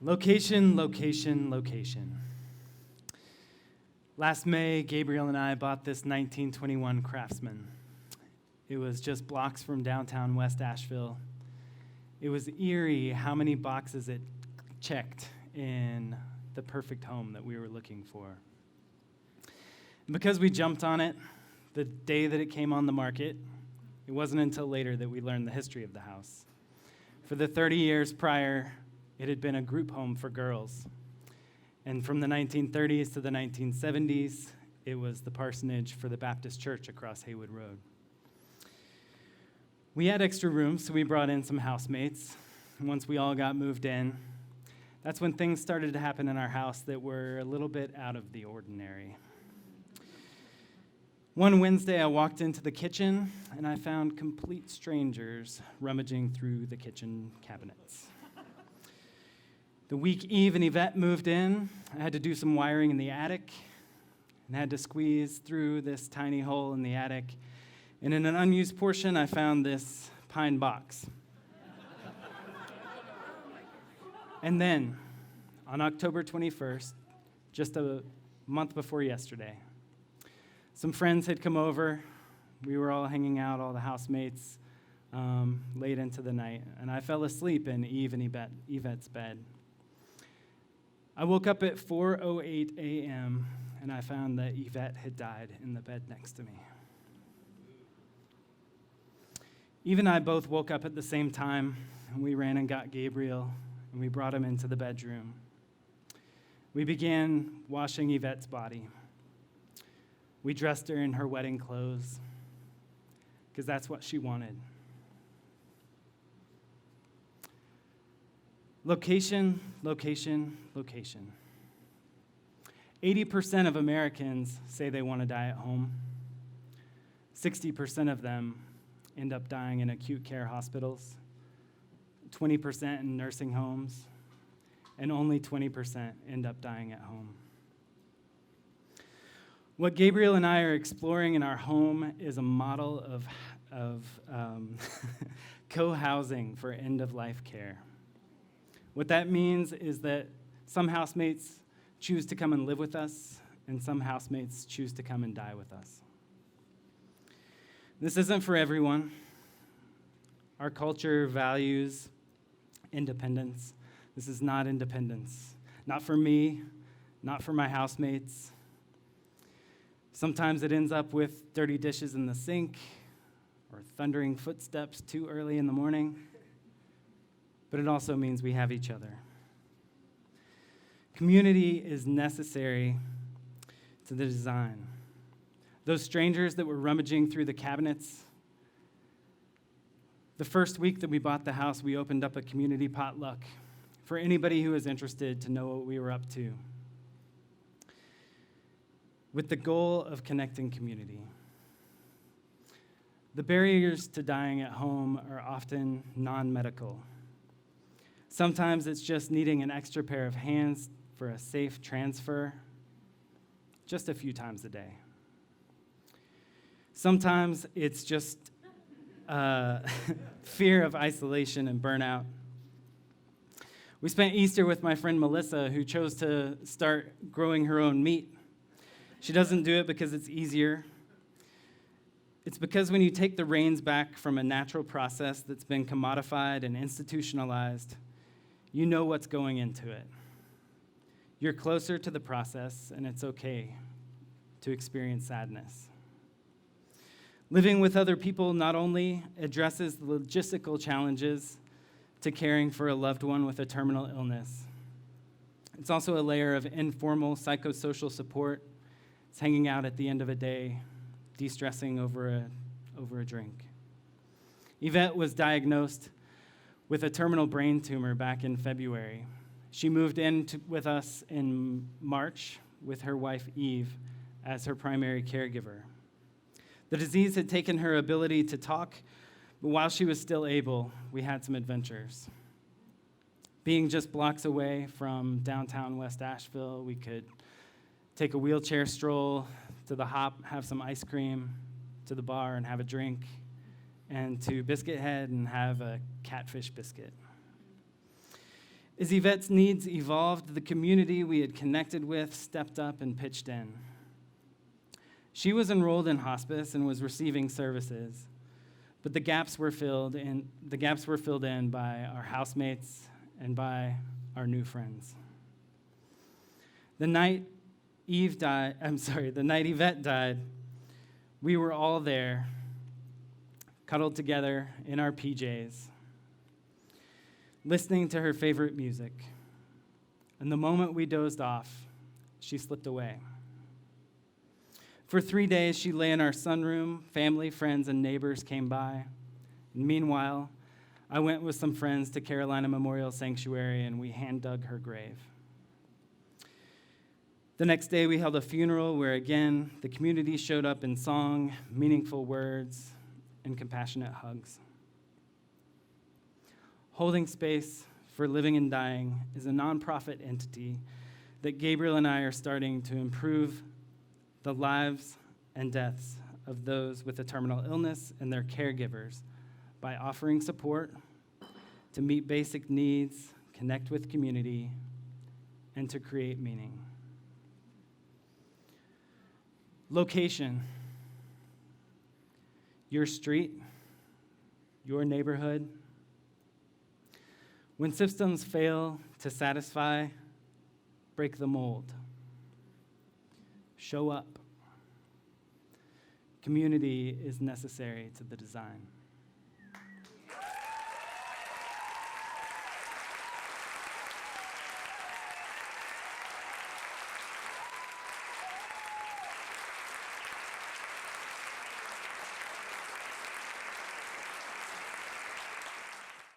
Location, location, location. Last May, Gabriel and I bought this 1921 Craftsman. It was just blocks from downtown West Asheville. It was eerie how many boxes it checked in the perfect home that we were looking for. And because we jumped on it the day that it came on the market, it wasn't until later that we learned the history of the house. For the 30 years prior, it had been a group home for girls. And from the 1930s to the 1970s, it was the parsonage for the Baptist church across Haywood Road. We had extra rooms, so we brought in some housemates. And once we all got moved in, that's when things started to happen in our house that were a little bit out of the ordinary. One Wednesday, I walked into the kitchen, and I found complete strangers rummaging through the kitchen cabinets. The week Eve and Yvette moved in, I had to do some wiring in the attic and had to squeeze through this tiny hole in the attic. And in an unused portion, I found this pine box. And then, on October 21st, just a month before yesterday, some friends had come over. We were all hanging out, all the housemates, late into the night, and I fell asleep in Eve and Yvette's bed. I woke up at 4:08 a.m., and I found that Yvette had died in the bed next to me. Eve and I both woke up at the same time, and we ran and got Gabriel, and we brought him into the bedroom. We began washing Yvette's body. We dressed her in her wedding clothes, because that's what she wanted. Location, location, location. 80% of Americans say they want to die at home. 60% of them end up dying in acute care hospitals, 20% in nursing homes, and only 20% end up dying at home. What Gabriel and I are exploring in our home is a model of co-housing for end-of-life care. What that means is that some housemates choose to come and live with us, and some housemates choose to come and die with us. This isn't for everyone. Our culture values independence. This is not independence. Not for me, not for my housemates. Sometimes it ends up with dirty dishes in the sink or thundering footsteps too early in the morning. But it also means we have each other. Community is necessary to the design. Those strangers that were rummaging through the cabinets, the first week that we bought the house, we opened up a community potluck for anybody who was interested to know what we were up to, with the goal of connecting community. The barriers to dying at home are often non-medical. Sometimes it's just needing an extra pair of hands for a safe transfer, just a few times a day. Sometimes it's just fear of isolation and burnout. We spent Easter with my friend Melissa, who chose to start growing her own meat. She doesn't do it because it's easier. It's because when you take the reins back from a natural process that's been commodified and institutionalized, you know what's going into it. You're closer to the process, and it's okay to experience sadness. Living with other people not only addresses the logistical challenges to caring for a loved one with a terminal illness, it's also a layer of informal psychosocial support. It's hanging out at the end of a day, de-stressing over a drink. Yvette was diagnosed with a terminal brain tumor back in February. She moved in with us in March with her wife, Eve, as her primary caregiver. The disease had taken her ability to talk, but while she was still able, we had some adventures. Being just blocks away from downtown West Asheville, we could take a wheelchair stroll to the Hop, have some ice cream, to the bar and have a drink, and to Biscuit Head and have a catfish biscuit. As Yvette's needs evolved, the community we had connected with stepped up and pitched in. She was enrolled in hospice and was receiving services, but the gaps were filled in by our housemates and by our new friends. The night the night Yvette died, we were all there, cuddled together in our PJs, listening to her favorite music. And the moment we dozed off, she slipped away. For 3 days, she lay in our sunroom. Family, friends, and neighbors came by. And meanwhile, I went with some friends to Carolina Memorial Sanctuary, and we hand-dug her grave. The next day, we held a funeral where, again, the community showed up in song, meaningful words, and compassionate hugs. Holding Space for Living and Dying is a nonprofit entity that Gabriel and I are starting to improve the lives and deaths of those with a terminal illness and their caregivers by offering support to meet basic needs, connect with community, and to create meaning. Location: your street, your neighborhood. When systems fail to satisfy, break the mold. Show up. Community is necessary to the design.